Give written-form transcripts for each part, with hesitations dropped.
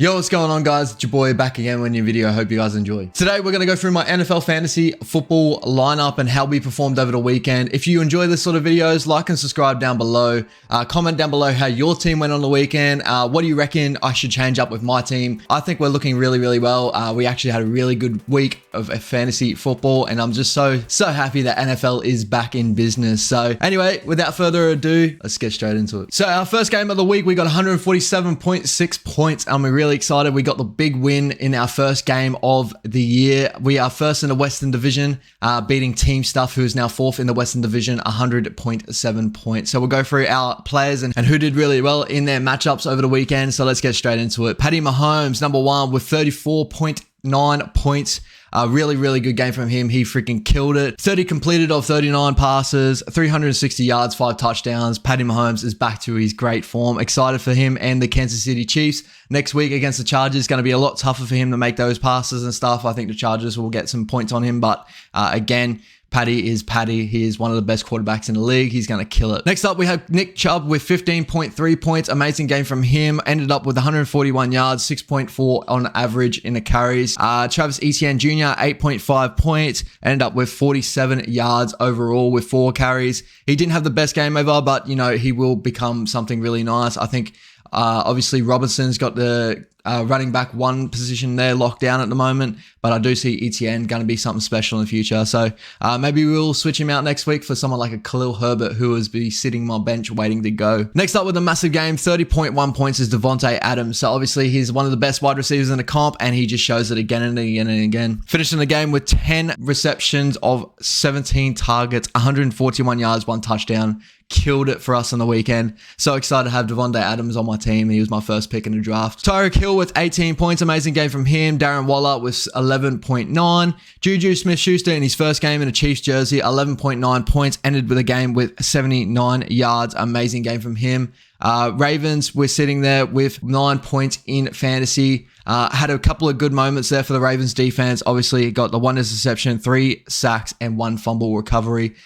Yo, what's going on, guys? It's your boy back again with a new video. I hope you guys enjoy. Today, we're going to go through my NFL fantasy football lineup and how we performed over the weekend. If you enjoy this sort of videos, like and subscribe down below. Comment down below how your team went on the weekend. What do you reckon I should change up with my team? I think we're looking really well. We actually had a really good week of fantasy football, and I'm just so happy that NFL is back in business. So anyway, without further ado, let's get straight into it. So our first game of the week, we got 147.6 points, and we're really excited. We got the big win in our first game of the year. We are first in the Western Division, beating Team Stuff, who is now fourth in the Western Division, 100.7 points. So we'll go through our players and who did really well in their matchups over the weekend. So let's get straight into it. Patty Mahomes, number one, with 34.9 points. Really good game from him. He freaking killed it. 30 completed of 39 passes, 360 yards, 5 touchdowns. Patty Mahomes is back to his great form. Excited for him and the Kansas City Chiefs. Next week against the Chargers, going to be a lot tougher for him to make those passes and stuff. I think the Chargers will get some points on him, but again, Patty is Patty. He is one of the best quarterbacks in the league. He's going to kill it. Next up, we have Nick Chubb with 15.3 points. Amazing game from him. Ended up with 141 yards, 6.4 on average in the carries. Travis Etienne Jr., 8.5 points. Ended up with 47 yards overall with 4 carries. He didn't have the best game ever, but, you know, he will become something really nice. I think, obviously, Robinson's got the running back one position there locked down at the moment, but I do see Etienne going to be something special in the future. So maybe we'll switch him out next week for someone like a Khalil Herbert, who is be sitting my bench waiting to go. Next up with a massive game, 30.1 points, is Davante Adams. So obviously he's one of the best wide receivers in the comp, and he just shows it again and again and again. Finishing the game with 10 receptions of 17 targets, 141 yards, 1 touchdown. Killed it for us on the weekend. So excited to have Davante Adams on my team. He was my first pick in the draft. Tyreek Hill with 18 points. Amazing game from him. Darren Waller with 11.9. Juju Smith-Schuster in his first game in a Chiefs jersey, 11.9 points. Ended with a game with 79 yards. Amazing game from him. Ravens, we're sitting there with 9 points in fantasy. Had a couple of good moments there for the Ravens defense. Obviously, got the 1 interception, 3 sacks, and 1 fumble recovery.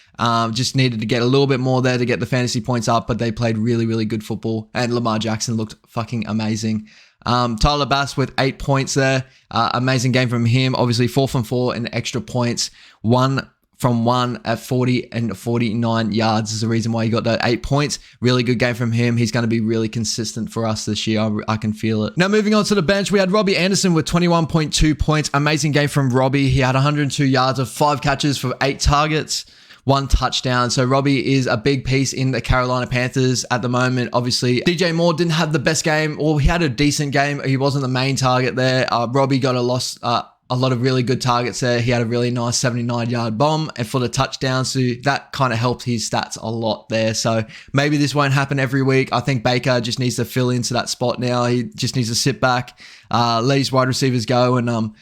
Just needed to get a little bit more there to get the fantasy points up, but they played really good football, and Lamar Jackson looked fucking amazing. Tyler Bass with 8 points there. Amazing game from him. Obviously, 4 from 4 in extra points. 1 from 1 at 40 and 49 yards is the reason why he got that 8 points. Really good game from him. He's going to be really consistent for us this year. I can feel it. Now, moving on to the bench, we had Robbie Anderson with 21.2 points. Amazing game from Robbie. He had 102 yards of 5 catches for 8 targets. 1 touchdown. So Robbie is a big piece in the Carolina Panthers at the moment. Obviously, DJ Moore didn't have the best game, or he had a decent game. He wasn't the main target there. Robbie got a lot of really good targets there. He had a really nice 79-yard bomb and for the touchdown, so that kind of helped his stats a lot there. So maybe this won't happen every week. I think Baker just needs to fill into that spot now. He just needs to sit back, let his wide receivers go, and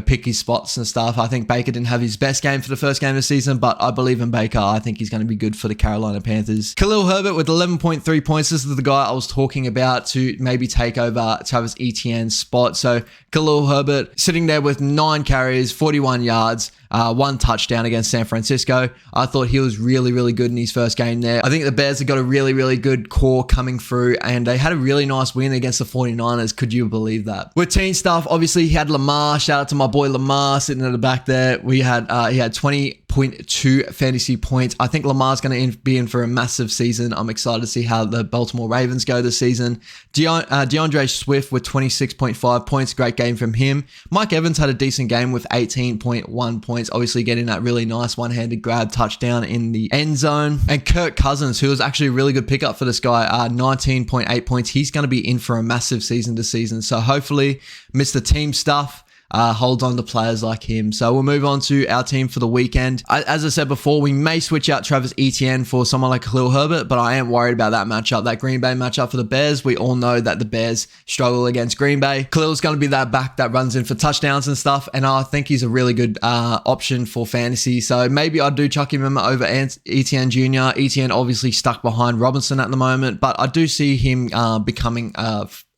pick his spots and stuff. I think Baker didn't have his best game for the first game of the season, but I believe in Baker. I think he's going to be good for the Carolina Panthers. Khalil Herbert with 11.3 points. This is the guy I was talking about to maybe take over Travis Etienne's spot. So Khalil Herbert sitting there with 9 carries, 41 yards, 1 touchdown against San Francisco. I thought he was really good in his first game there. I think the Bears have got a really good core coming through, and they had a really nice win against the 49ers. Could you believe that? With team stuff, obviously he had Lamar. Shout out to my boy Lamar sitting at the back there. He had 20.2 fantasy points. I think Lamar's going to be in for a massive season. I'm excited to see how the Baltimore Ravens go this season. DeAndre Swift with 26.5 points. Great game from him. Mike Evans had a decent game with 18.1 points. Obviously getting that really nice one-handed grab touchdown in the end zone. And Kirk Cousins, who was actually a really good pickup for this guy, 19.8 points. He's going to be in for a massive season this season. So hopefully Mr. Team Stuff holds on to players like him. So we'll move on to our team for the weekend. As I said before, we may switch out Travis Etienne for someone like Khalil Herbert, but I am worried about that matchup, that Green Bay matchup for the Bears. We all know that the Bears struggle against Green Bay. Khalil's going to be that back that runs in for touchdowns and stuff, and I think he's a really good option for fantasy. So maybe I do chuck him over Etienne Jr. Etienne obviously stuck behind Robinson at the moment, but I do see him becoming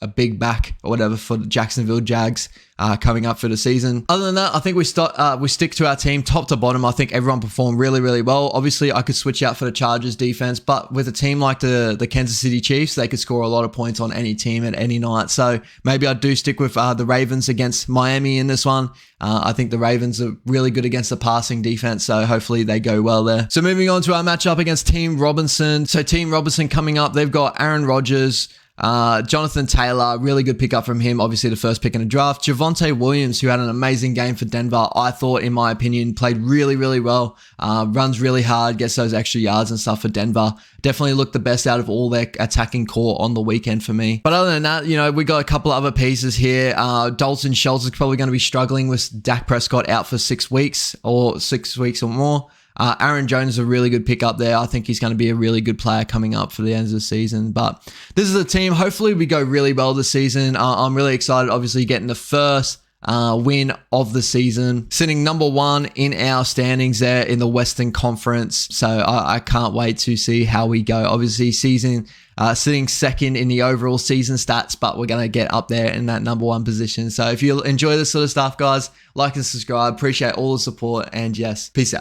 a big back or whatever for the Jacksonville Jags coming up for the season. Other than that, I think we stick to our team top to bottom. I think everyone performed really, really well. Obviously, I could switch out for the Chargers defense, but with a team like the Kansas City Chiefs, they could score a lot of points on any team at any night. So maybe I do stick with the Ravens against Miami in this one. I think the Ravens are really good against the passing defense, so hopefully they go well there. So moving on to our matchup against Team Robinson. So Team Robinson coming up, they've got Aaron Rodgers, Jonathan Taylor, really good pickup from him, obviously the first pick in the draft. Javonte Williams, who had an amazing game for Denver, I thought, in my opinion, played really, really well, runs really hard, gets those extra yards and stuff for Denver. Definitely looked the best out of all their attacking core on the weekend for me. But other than that, we got a couple other pieces here. Dalton Schultz is probably going to be struggling with Dak Prescott out for 6 weeks or more. Aaron Jones is a really good pickup there. I think he's going to be a really good player coming up for the end of the season. But this is a team. Hopefully we go really well this season. I'm really excited, obviously, getting the first win of the season, sitting number 1 in our standings there in the Western Conference. So I can't wait to see how we go. Obviously, sitting second in the overall season stats, but we're going to get up there in that number 1 position. So if you enjoy this sort of stuff, guys, like and subscribe. Appreciate all the support, and yes, peace out.